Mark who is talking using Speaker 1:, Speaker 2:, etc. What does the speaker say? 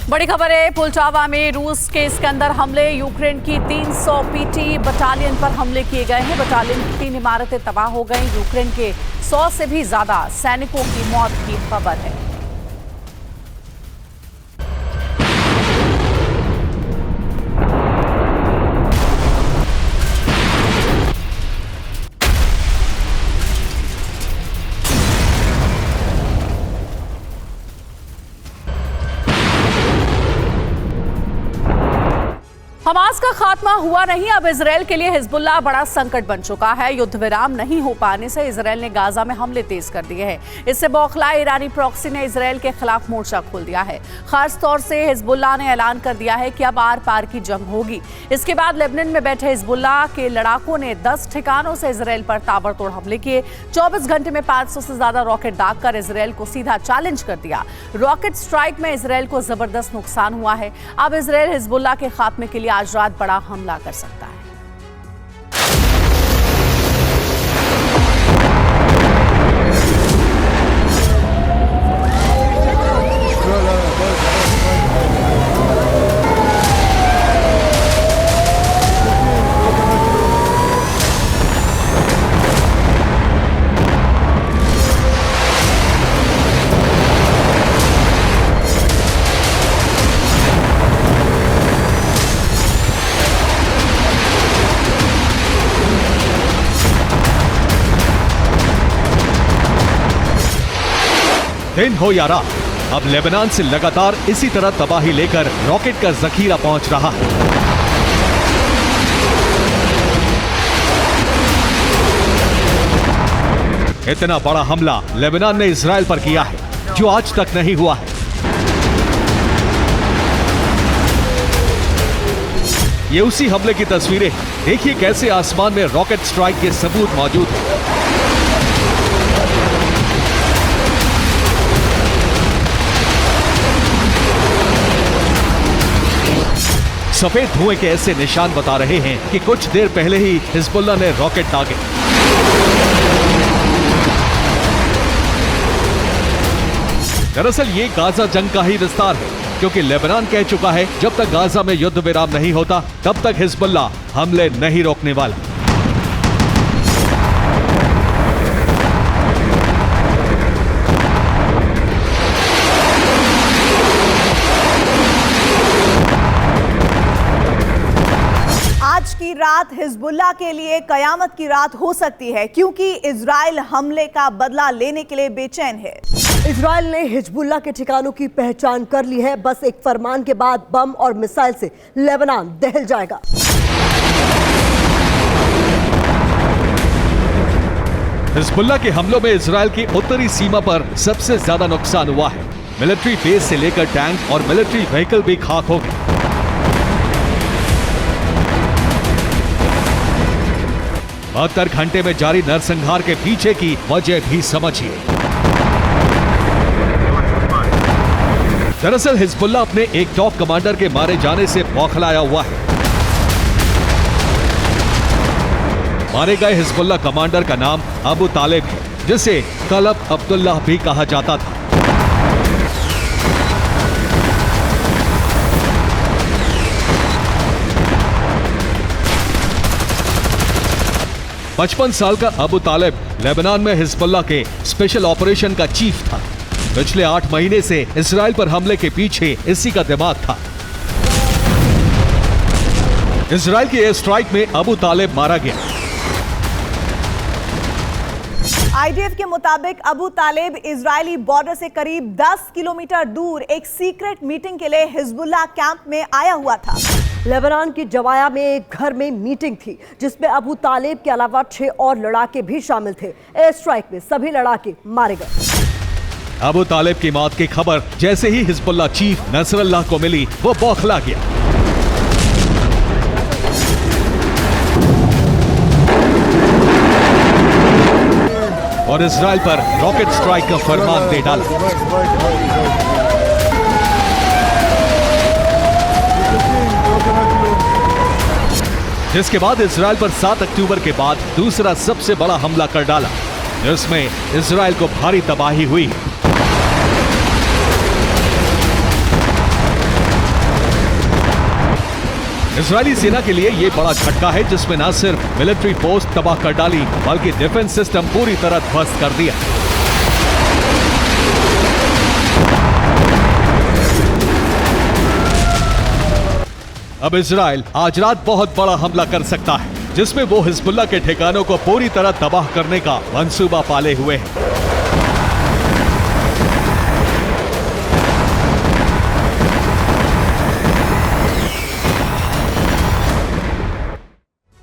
Speaker 1: बड़ी खबर है, पुलचावा में रूस के इस्कंदर हमले, यूक्रेन की 300 पीटी बटालियन पर हमले किए गए हैं। बटालियन की 3 इमारतें तबाह हो गई। यूक्रेन के 100 से भी ज्यादा सैनिकों की मौत की खबर है। हमास का खात्मा हुआ नहीं, अब इजरायल के लिए हिजबुल्लाह बड़ा संकट बन चुका है। युद्ध विराम नहीं हो पाने से इजरायल ने गाजा में हमले तेज कर दिए हैं। इससे बौखलाए ईरानी प्रॉक्सी ने इजरायल के खिलाफ मोर्चा खोल दिया है। खास तौर से हिजबुल्लाह ने ऐलान कर दिया है कि अब आर पार की जंग होगी। इसके बाद लेबनान में बैठे हिजबुल्लाह के लड़ाकों ने 10 ठिकानों से इजरायल पर ताबड़तोड़ हमले किए। 24 घंटे में 500 से ज्यादा रॉकेट दागकर इजरायल को सीधा चैलेंज कर दिया। रॉकेट स्ट्राइक में इजरायल को जबरदस्त नुकसान हुआ है। अब इजरायल हिजबुल्लाह के खात्मे के लिए आज रात बड़ा हमला कर सकता है।
Speaker 2: दिन हो या रात, अब लेबनान से लगातार इसी तरह तबाही लेकर रॉकेट का जखीरा पहुंच रहा है। इतना बड़ा हमला लेबनान ने इजरायल पर किया है जो आज तक नहीं हुआ है। ये उसी हमले की तस्वीरें हैं। देखिए कैसे आसमान में रॉकेट स्ट्राइक के सबूत मौजूद हैं। सफेद धुएं के ऐसे निशान बता रहे हैं कि कुछ देर पहले ही हिजबुल्लाह ने रॉकेट दागे। दरअसल ये गाजा जंग का ही विस्तार है, क्योंकि लेबनान कह चुका है जब तक गाजा में युद्ध विराम नहीं होता तब तक हिजबुल्लाह हमले नहीं रोकने वाला।
Speaker 3: आज की रात हिजबुल्लाह के लिए कयामत की रात हो सकती है, क्योंकि इजराइल हमले का बदला लेने के लिए बेचैन है।
Speaker 4: इजराइल ने हिजबुल्लाह के ठिकानों की पहचान कर ली है। बस एक फरमान के बाद बम और मिसाइल से लेबनान दहल जाएगा।
Speaker 2: हिजबुल्लाह के हमलों में इजराइल की उत्तरी सीमा पर सबसे ज्यादा नुकसान हुआ है। मिलिट्री बेस से लेकर टैंक और मिलिट्री व्हीकल भी खाक हो गए। 72 घंटे में जारी नरसंहार के पीछे की वजह भी समझिए। दरअसल हिजबुल्लाह अपने एक टॉप कमांडर के मारे जाने से बौखलाया हुआ है। मारे गए हिजबुल्लाह कमांडर का नाम अबू तालिब है, जिसे तलब अब्दुल्लाह भी कहा जाता था। पचपन साल का अबू तालिब लेबनान में हिजबुल्लाह के स्पेशल ऑपरेशन का चीफ था। पिछले 8 महीने से इजराइल पर हमले के पीछे इसी का दिमाग था। इजराइल के एयर स्ट्राइक में अबू तालिब मारा गया।
Speaker 3: आईडीएफ के मुताबिक अबू तालिब इजरायली बॉर्डर से करीब 10 किलोमीटर दूर एक सीक्रेट मीटिंग के लिए हिजबुल्लाह कैंप में आया हुआ था।
Speaker 4: लेबनान की जवाया में एक घर में मीटिंग थी, जिसमें अबू तालिब के अलावा 6 और लड़ाके भी शामिल थे। एयर स्ट्राइक में सभी लड़ाके मारे गए।
Speaker 2: अबू तालिब की मौत की खबर जैसे ही हिजबुल्लाह चीफ नसरल्लाह को मिली, वो बौखला गया। और इजराइल पर रॉकेट स्ट्राइक का फरमान दे डाला। जिसके बाद इजराइल पर 7 अक्टूबर के बाद दूसरा सबसे बड़ा हमला कर डाला, जिसमें इजराइल को भारी तबाही हुई। इजरायली सेना के लिए ये बड़ा झटका है, जिसमें न सिर्फ मिलिट्री पोस्ट तबाह कर डाली बल्कि डिफेंस सिस्टम पूरी तरह ध्वस्त कर दिया। अब इजराइल आज रात बहुत बड़ा हमला कर सकता है, जिसमें वो हिजबुल्लाह के ठिकानों को पूरी तरह तबाह करने का मंसूबा पाले हुए है।